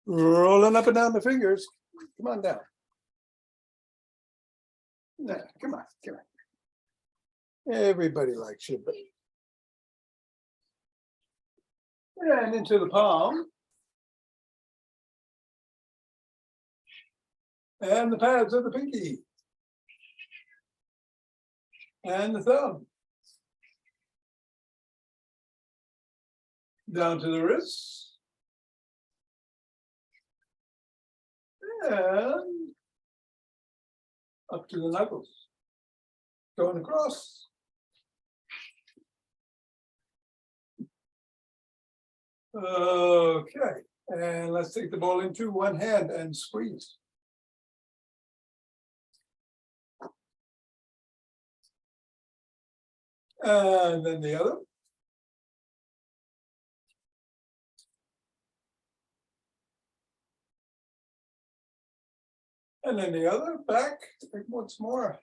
Rolling up and down the fingers. Come on down. Nah, come on. Everybody likes you. And into the palm. And the pads of the pinky. And the thumb. Down to the wrists. And up to the knuckles. Going across. Okay, and let's take the ball into one hand and squeeze. And then the other. And then the other, back, once more.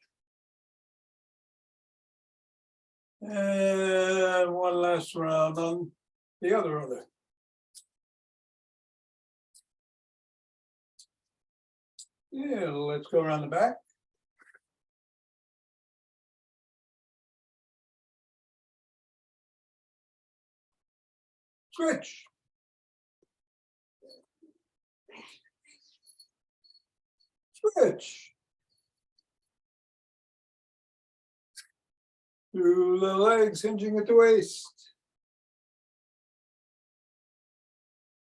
And one last round on the other. Yeah, let's go around the back. Switch. Switch. Through the legs, hinging at the waist.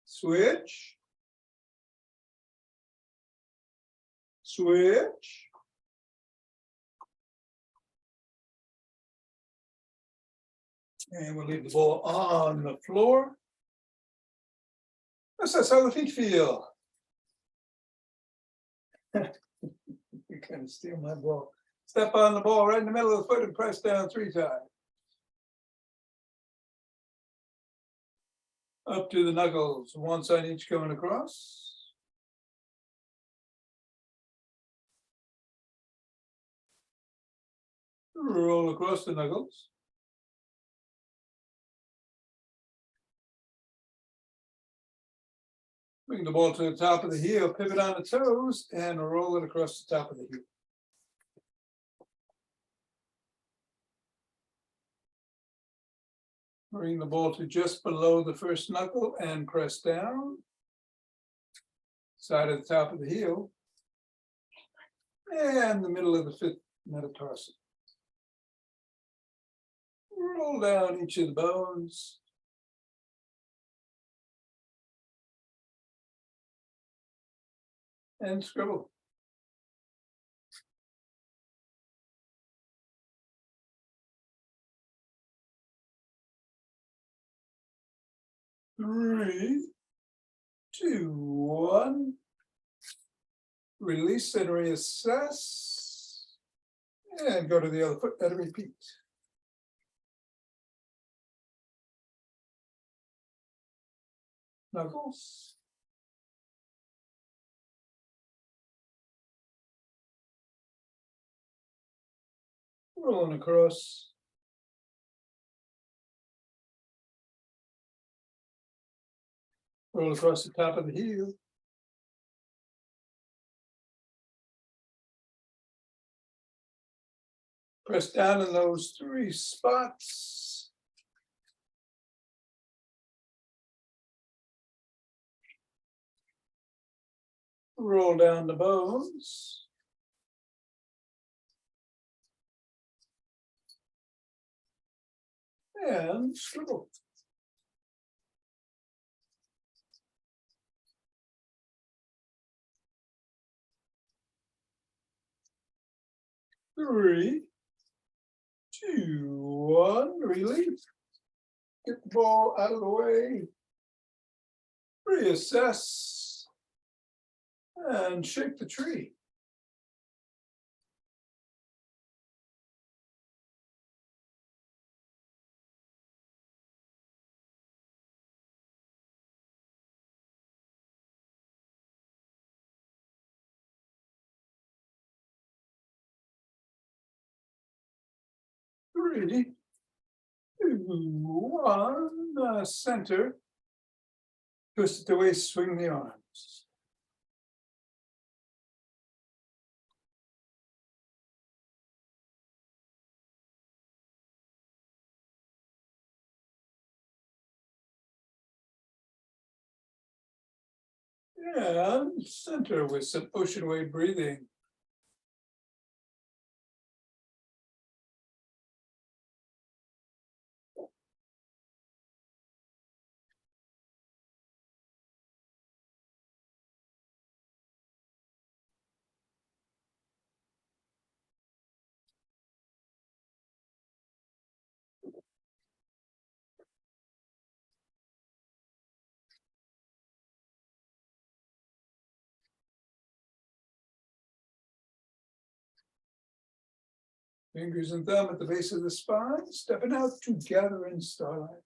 Switch. Switch. And we'll leave the ball on the floor. That's how the feet feel. You kind of steal my ball. Step on the ball right in the middle of the foot and press down 3 times. Up to the knuckles, one side each going across. Roll across the knuckles. Bring the ball to the top of the heel, pivot on the toes, and roll it across the top of the heel. Bring the ball to just below the first knuckle and press down. Side of the top of the heel. And the middle of the 5th metatarsal. Roll down each of the bones. And scribble. Three, two, one. Release and reassess. And go to the other foot and repeat. Knuckles. Rolling across. Roll across the top of the heel. Press down in those 3 spots. Roll down the bones. And scribble. Three, two, one, release. Get the ball out of the way. Reassess. And shake the tree. Three, two, one, center. Twist the waist, swing the arms. And center with some ocean wave breathing. Fingers and thumb at the base of the spine, stepping out together in starlight.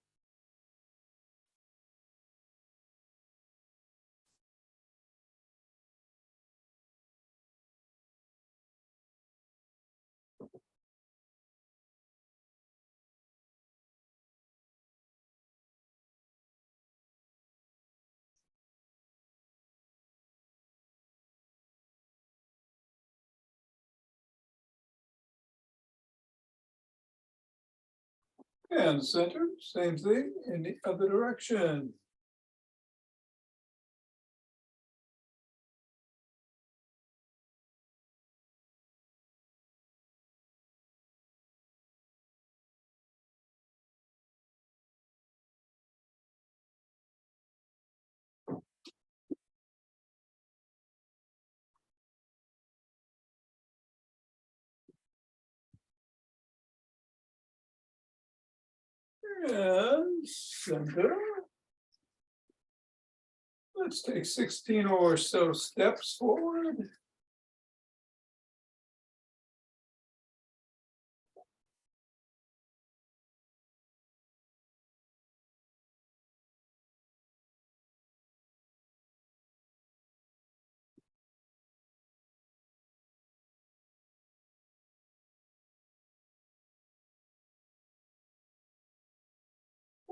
And center, same thing in the other direction. And center. Let's take 16 or so steps forward.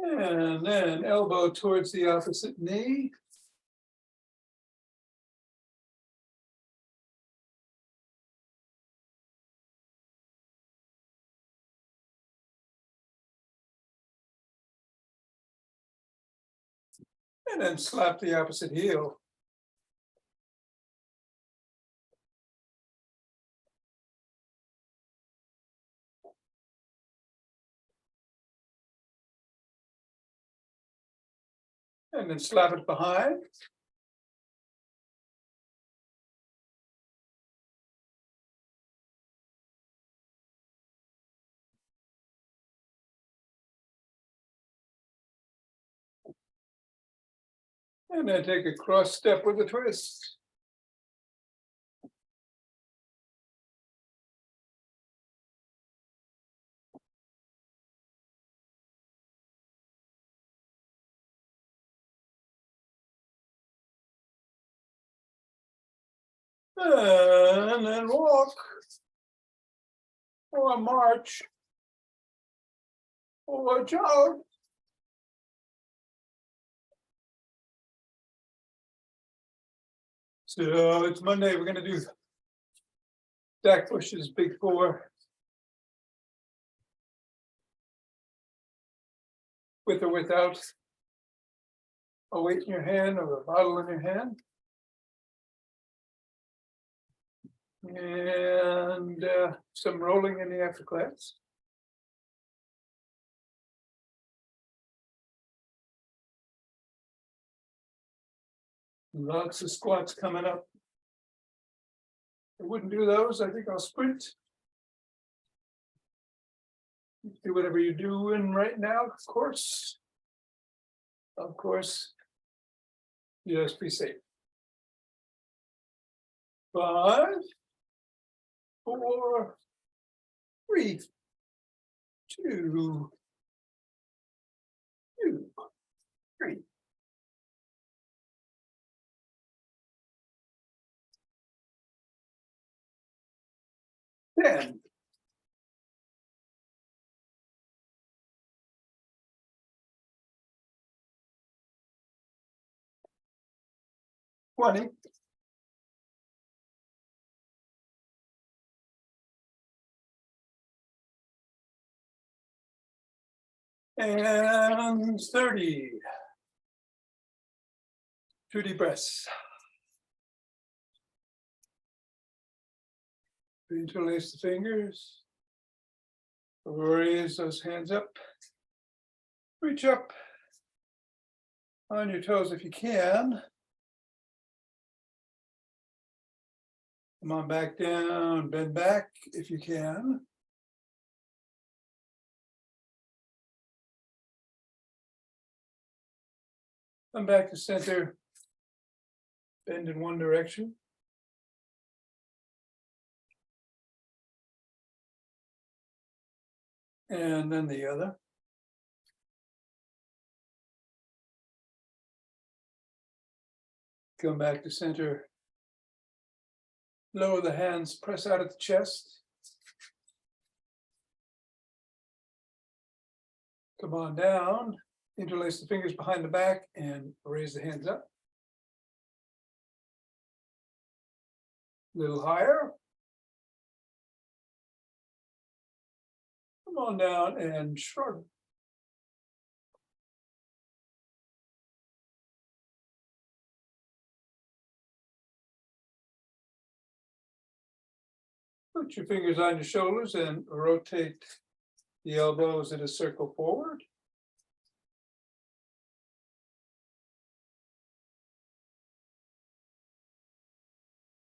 And then elbow towards the opposite knee. And then slap the opposite heel. And then slap it behind. And then take a cross step with a twist. And then walk. Or march. Or jog. So it's Monday, we're gonna do stack pushes, big four. With or without a weight in your hand or a bottle in your hand. And some rolling in the after class. Lots of squats coming up. I wouldn't do those. I think I'll sprint. Do whatever you're doing right now, of course. Of course. Just be safe. 5, 4, 3, 2, 3. 10. 20. And 30. 2 deep breaths. Interlace the fingers. Raise those hands up. Reach up on your toes if you can. Come on back down, bend back if you can. Come back to center. Bend in one direction. And then the other. Come back to center. Lower the hands, press out at the chest. Come on down, interlace the fingers behind the back and raise the hands up. A little higher. Come on down and shrug. Put your fingers on your shoulders and rotate the elbows in a circle forward.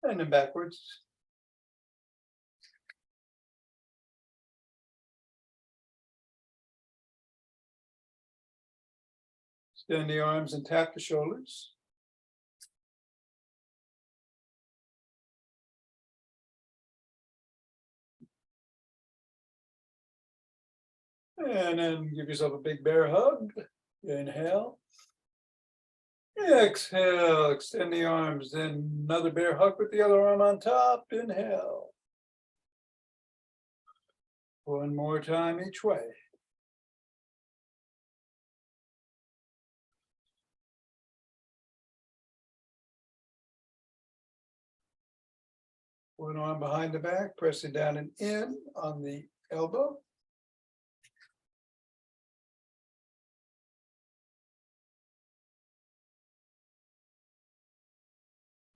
And then backwards. Extend the arms and tap the shoulders. And then give yourself a big bear hug. Inhale. Exhale, extend the arms, then another bear hug with the other arm on top. Inhale. One more time each way. One arm behind the back, pressing down and in on the elbow.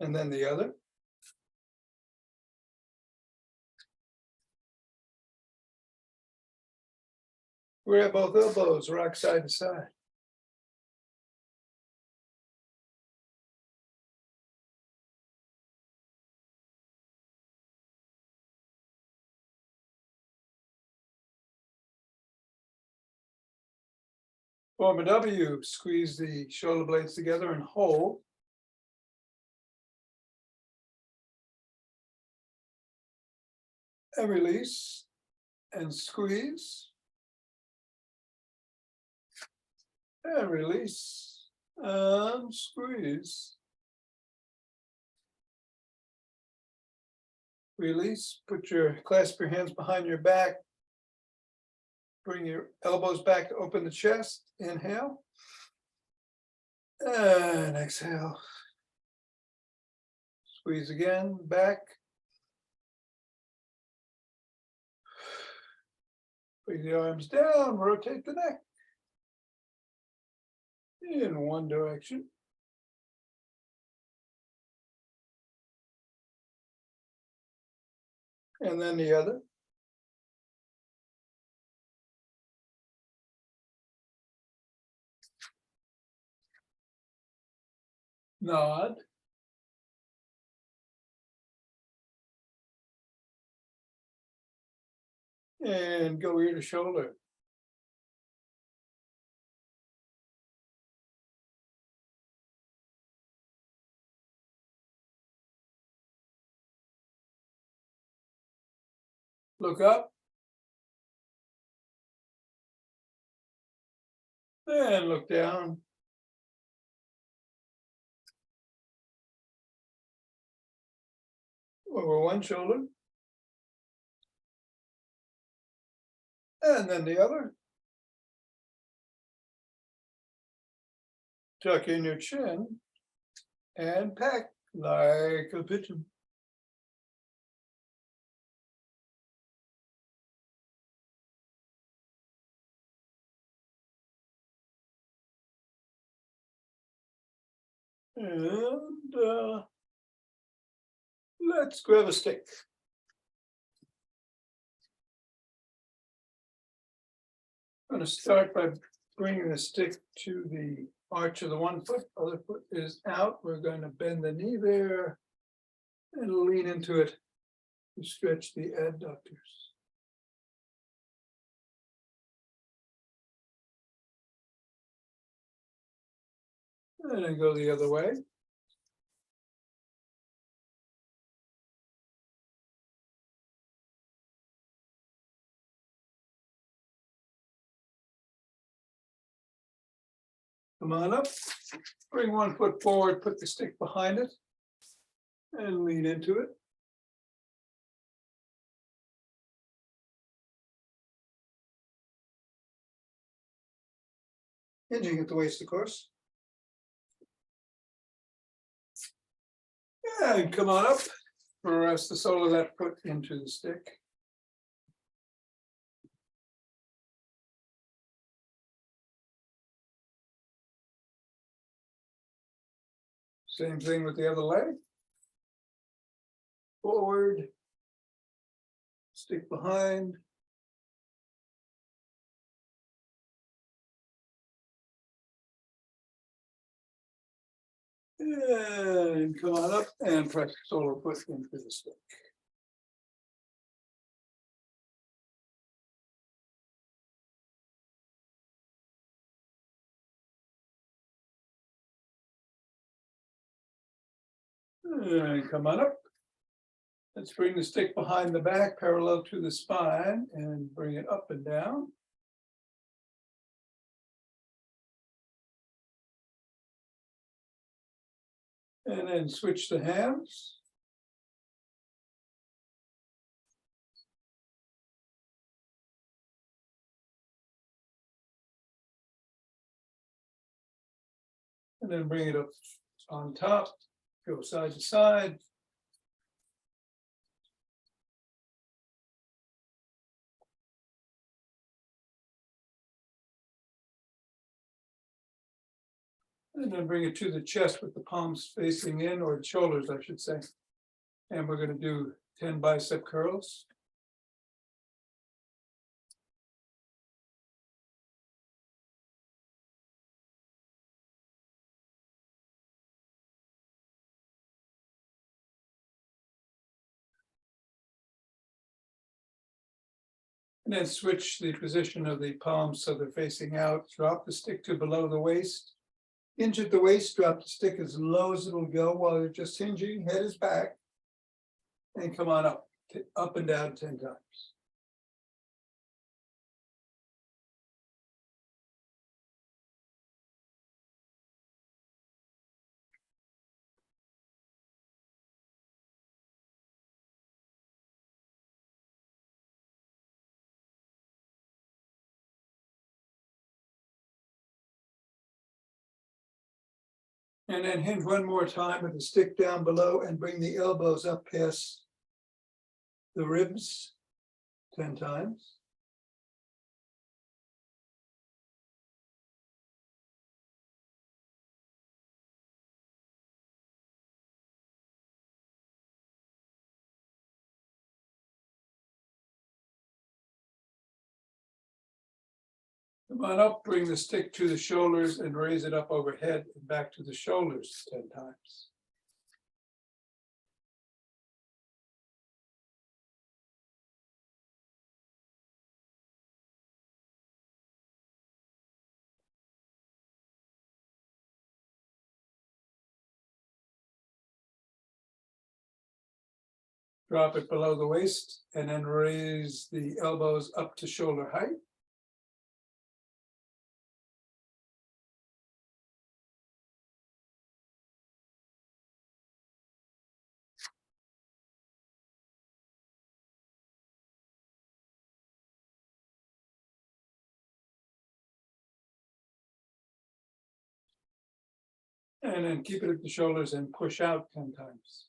And then the other. Grab both elbows, rock side to side. Form a W, squeeze the shoulder blades together and hold. And release and squeeze. And release and squeeze. Release, clasp your hands behind your back. Bring your elbows back to open the chest. Inhale. And exhale. Squeeze again, back. Bring the arms down, rotate the neck. In one direction. And then the other. Nod. And go ear to shoulder. Look up. And look down. Over one shoulder. And then the other. Tuck in your chin. and peck like a pigeon. And let's grab a stick. I'm going to start by bringing the stick to the arch of the one foot. Other foot is out. We're going to bend the knee there and lean into it to stretch the adductors. And then go the other way. Come on up, bring one foot forward, put the stick behind it, and lean into it. Hinging at the waist, of course. And come on up, press the sole of that foot into the stick. Same thing with the other leg. Forward, stick behind. And come on up and press the sole of the foot into the stick. And come on up. Let's bring the stick behind the back, parallel to the spine, and bring it up and down. And then switch the hands. And then bring it up on top, go side to side. And then bring it to the chest with the palms facing in, or the shoulders, I should say. And we're going to do 10 bicep curls. And then switch the position of the palms so they're facing out. Drop the stick to below the waist. Hinge at the waist, drop the stick as low as it'll go while you're just hinging. Head is back. And come on up and down 10 times. And then hinge one more time with the stick down below and bring the elbows up past the ribs 10 times. Come on up, bring the stick to the shoulders and raise it up overhead and back to the shoulders 10 times. Drop it below the waist and then raise the elbows up to shoulder height. And then keep it at the shoulders and push out 10 times.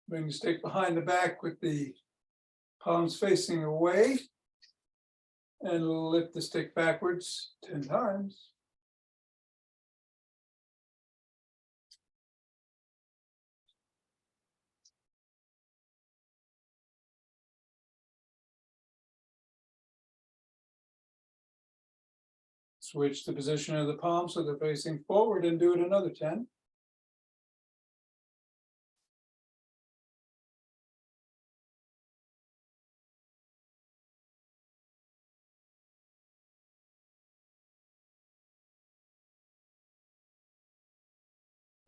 Bring the stick behind the back with the palms facing away. And lift the stick backwards 10 times. Switch the position of the palms so they're facing forward and do it another 10.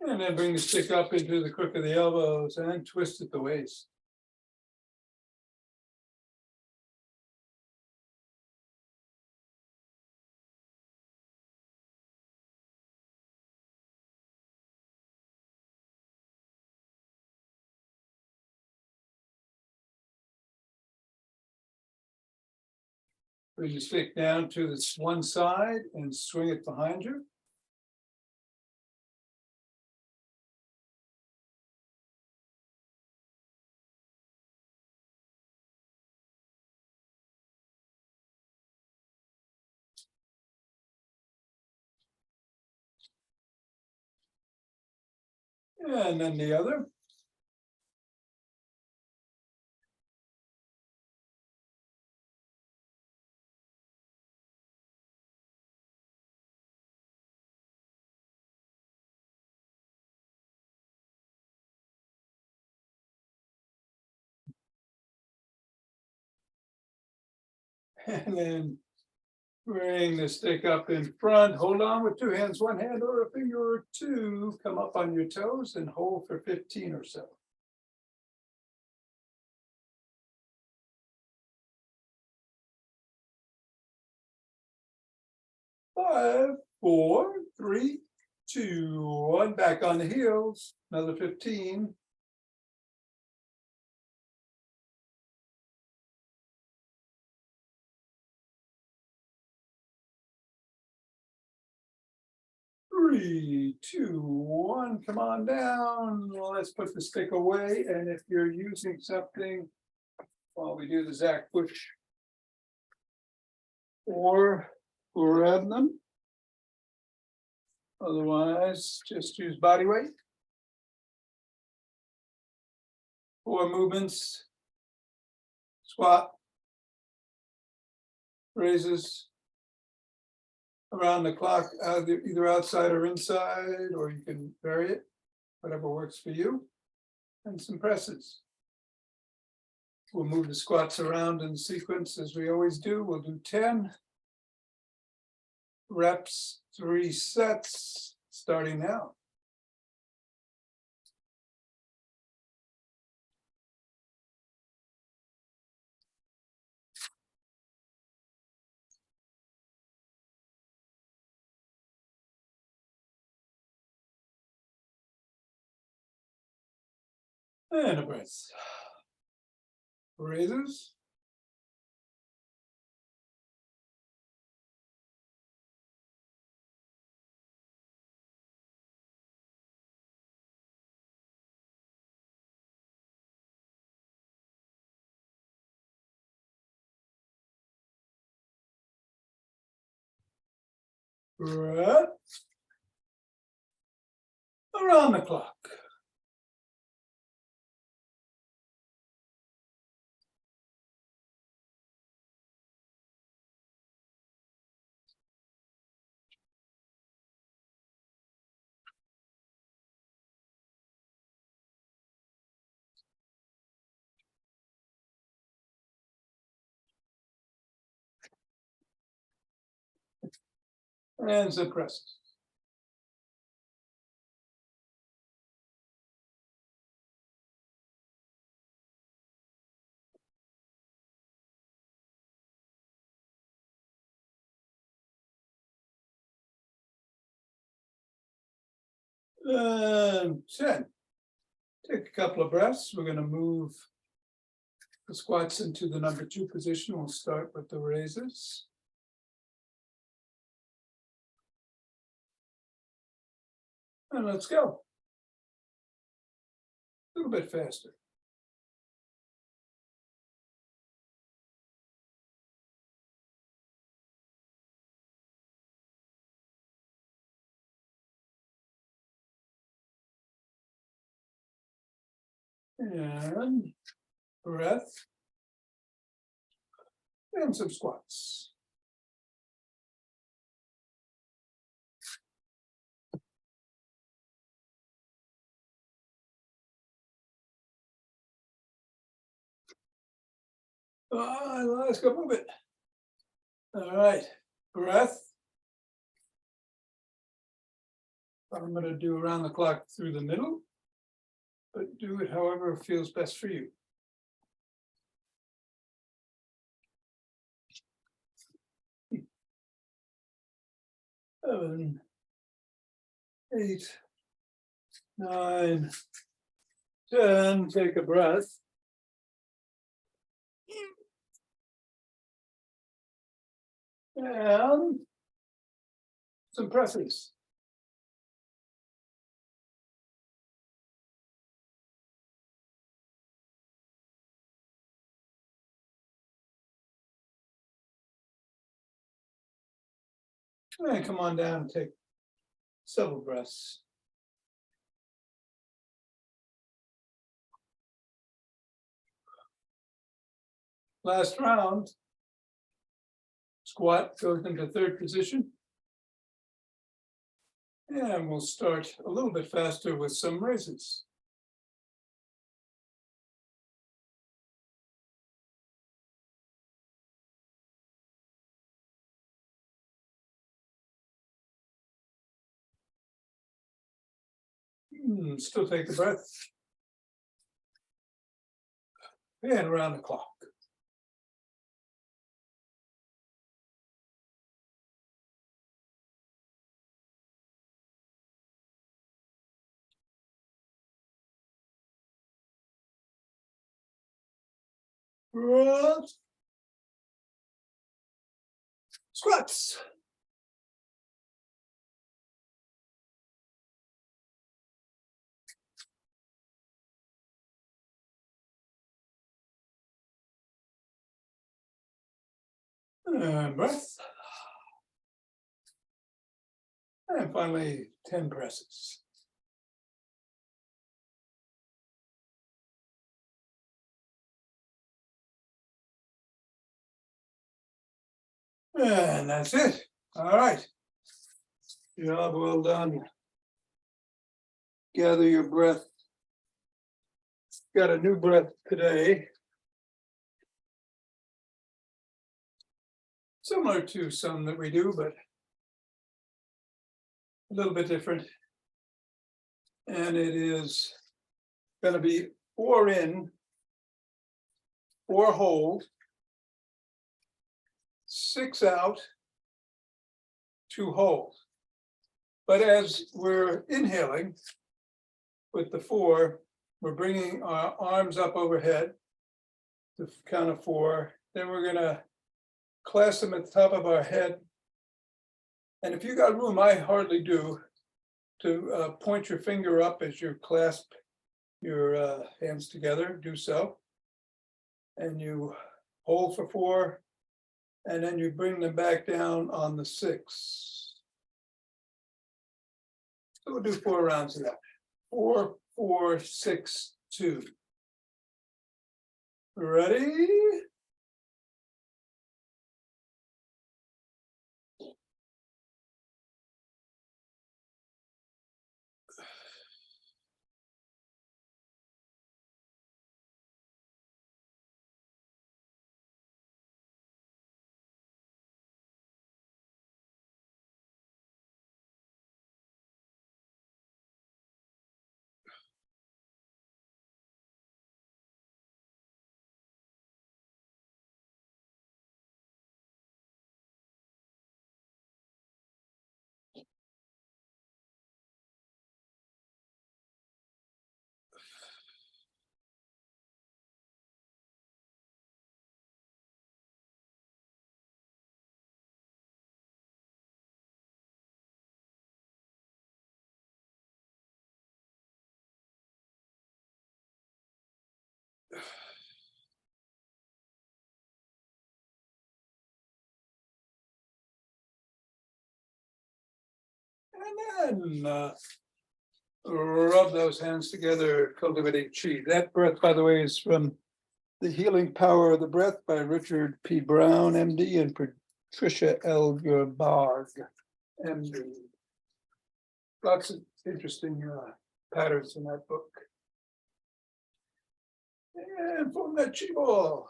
And then bring the stick up into the crook of the elbows and twist at the waist. Bring the stick down to this one side and swing it behind you. And then the other. And then bring the stick up in front, hold on with two hands, one hand or a finger or two, come up on your toes and hold for 15 or so. 5, 4, 3, 2, 1, back on the heels, another 15. Three, two, one, come on down. Well, let's put the stick away. And if you're using something while we do the Zach push, or grab them. Otherwise, just use body weight. 4 movements. Squat. Raises. Around the clock, either outside or inside, or you can vary it, whatever works for you. And some presses. We'll move the squats around in sequence as we always do. We'll do 10 reps, 3 sets, starting now. And a breath. Raises. Breath. Around the clock. And some presses. And 10. Take a couple of breaths. We're going to move the squats into the number 2 position. We'll start with the raises. And let's go. A little bit faster. And breath. And some squats. Let's go move it. All right, breath. I'm going to do around the clock through the middle, but do it however feels best for you. 7, 8, 9, 10. Take a breath. And some presses. And come on down and take several breaths. Last round. Squat goes into third position. And we'll start a little bit faster with some raises. Still take the breath. And around the clock. Breath. Squats. And breath. And finally, 10 presses. And that's it. All right. Job well done. Gather your breath. Got a new breath today. Similar to some that we do, but a little bit different. And it is going to be 4 in, 4 hold, 6 out, 2 hold. But as we're inhaling with the 4, we're bringing our arms up overhead, the count of 4. Then we're going to clasp them at the top of our head. And if you got room, I hardly do, to point your finger up as you clasp your hands together, do so. And you hold for 4, and then you bring them back down on the 6. So we'll do 4 rounds of that. 4, 4, 6, 2. Ready? And then rub those hands together, cultivating chi. That breath, by the way, is from The Healing Power of the Breath by Richard P. Brown, MD, and Patricia L. Gerbag, MD. Lots of interesting patterns in that book. And from that chi ball.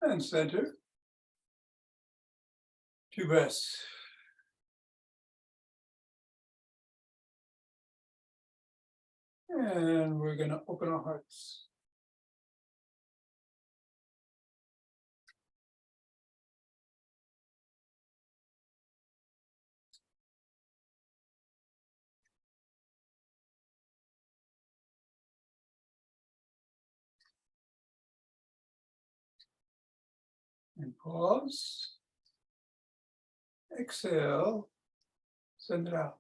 And center. 2 breaths. And we're going to open our hearts. And pause. Exhale. Send it out.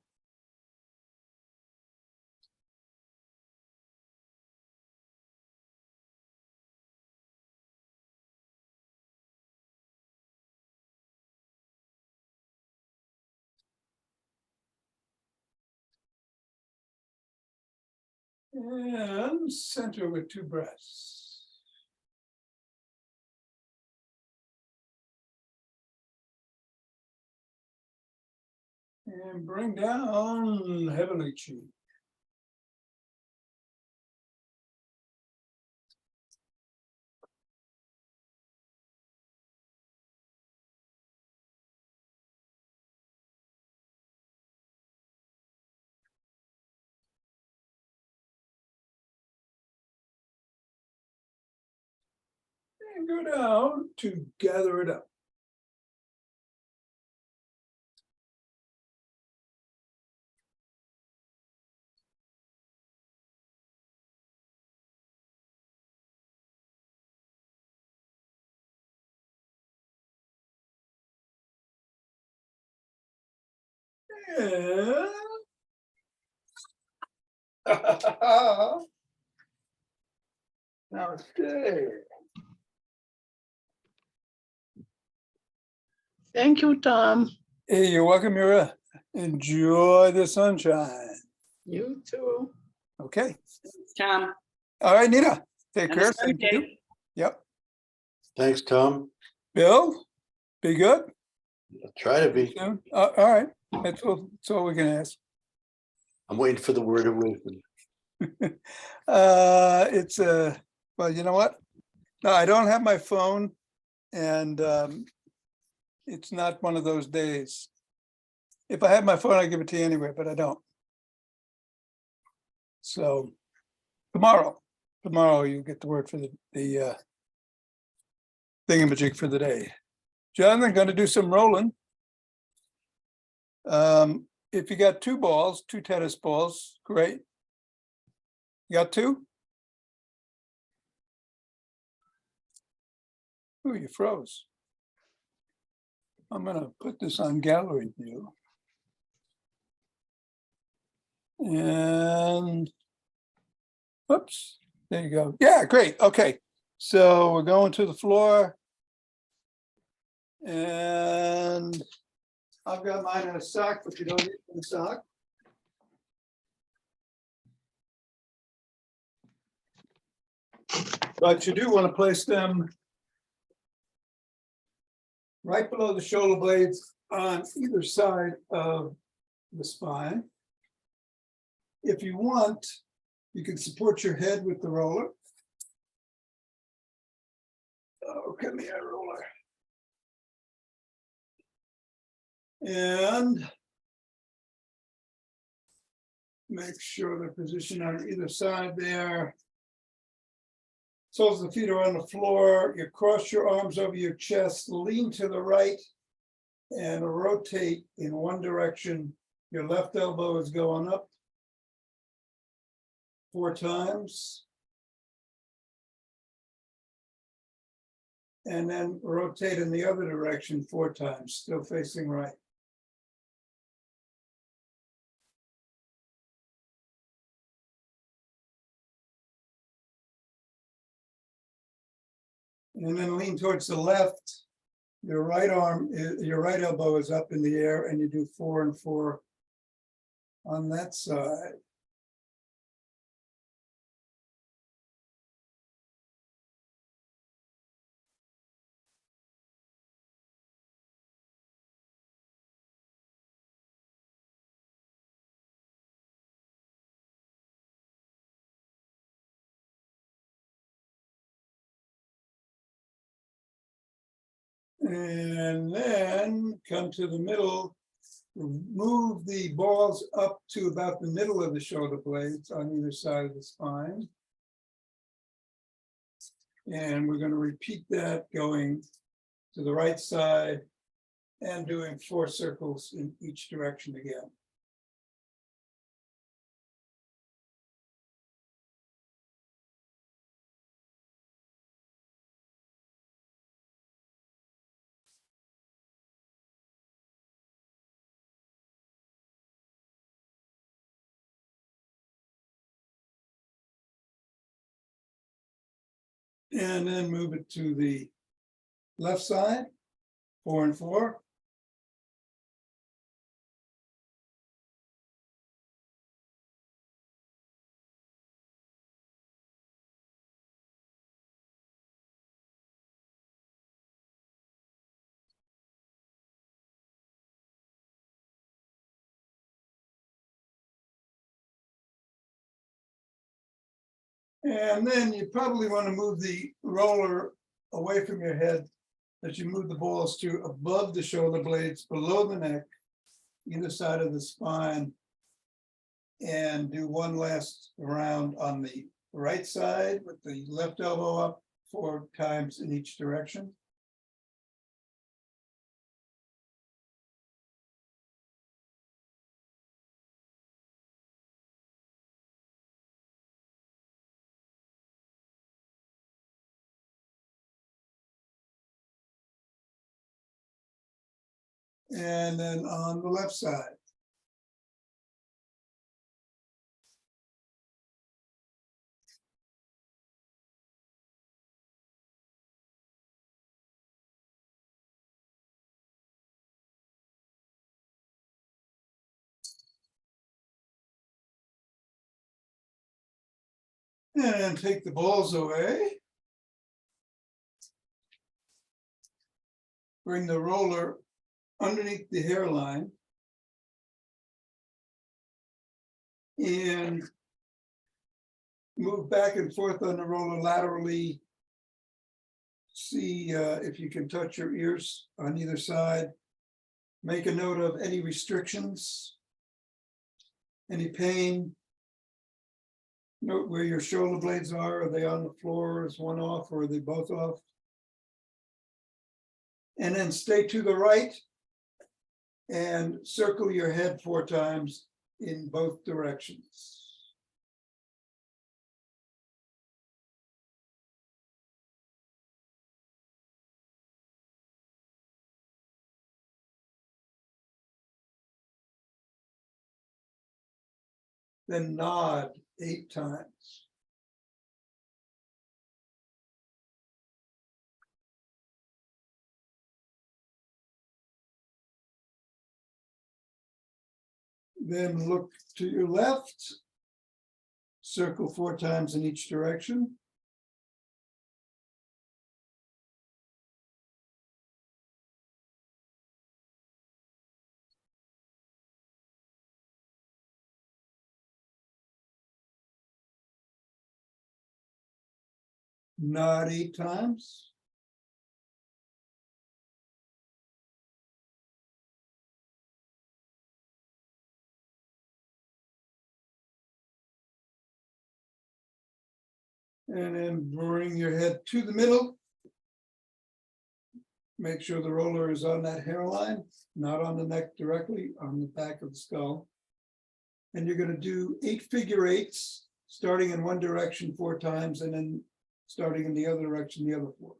And center with 2 breaths. And bring down heavenly chi. And go down to gather it up. And namaste. Thank you, Tom. Hey, you're welcome, Mira. Enjoy the sunshine. You too. Okay. Tom. All right, Nina. Take have a care. sunny Thank you. day. Yep. Thanks, Tom. Bill, be good. I'll try to be. Soon. All right. That's all we can ask. I'm waiting for the word of wisdom. It's well, you know what? No, I don't have my phone, and it's not one of those days. If I had my phone, I'd give it to you anyway, but I don't. So tomorrow you get the word for the thingamajig for the day. Jonathan, going to do some rolling. If you got 2 balls, 2 tennis balls, great. You got 2? Oh, you froze. I'm going to put this on gallery view. And, whoops, there you go. Yeah, great. Okay. So we're going to the floor. And I've got mine in a sock, but you don't need it in a sock. But you do want to place them right below the shoulder blades on either side of the spine. If you want, you can support your head with the roller. Oh, come here, roller. And make sure the position on either side there. Soles of the feet are on the floor. You cross your arms over your chest, lean to the right, and rotate in one direction. Your left elbow is going up 4 times. And then rotate in the other direction 4 times, still facing right. And then lean towards the left. Your right arm, your right elbow is up in the air, and you do 4 and 4 on that side. And then come to the middle, move the balls up to about the middle of the shoulder blades on either side of the spine. And we're going to repeat that going to the right side and doing 4 circles in each direction again. And then move it to the left side, 4 and 4. And then you probably want to move the roller away from your head as you move the balls to above the shoulder blades, below the neck, either side of the spine. And do one last round on the right side with the left elbow up 4 times in each direction. And then on the left side. And take the balls away. Bring the roller underneath the hairline. And move back and forth on the roller laterally. See if you can touch your ears on either side. Make a note of any restrictions, any pain. Note where your shoulder blades are. Are they on the floor? Is one off or are they both off? And then stay to the right and circle your head 4 times in both directions. Then nod 8 times. Then look to your left. Circle 4 times in each direction. Nod 8 times. And then bring your head to the middle. Make sure the roller is on that hairline, not on the neck directly, on the back of the skull. And you're going to do 8 figure 8s, starting in one direction 4 times, and then starting in the other direction, the other 4.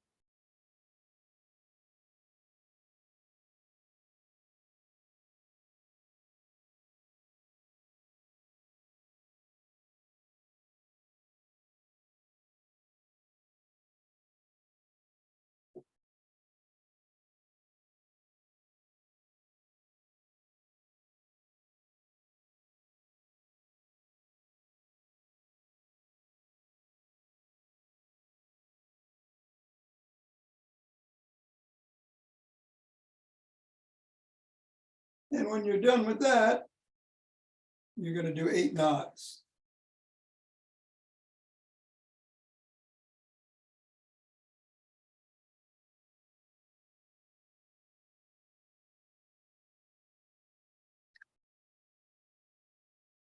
And when you're done with that, you're gonna do 8 knots.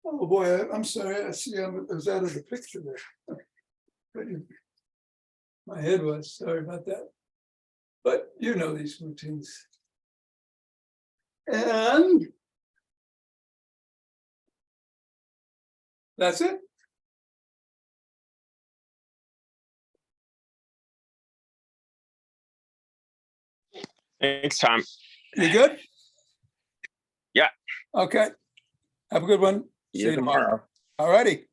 Oh, boy, I'm sorry, I see I was out of the picture there. My head was, sorry about that. But you know these routines. And that's it. Thanks, Tom. You good? Yeah. Okay. Have a good one. See you tomorrow. All righty.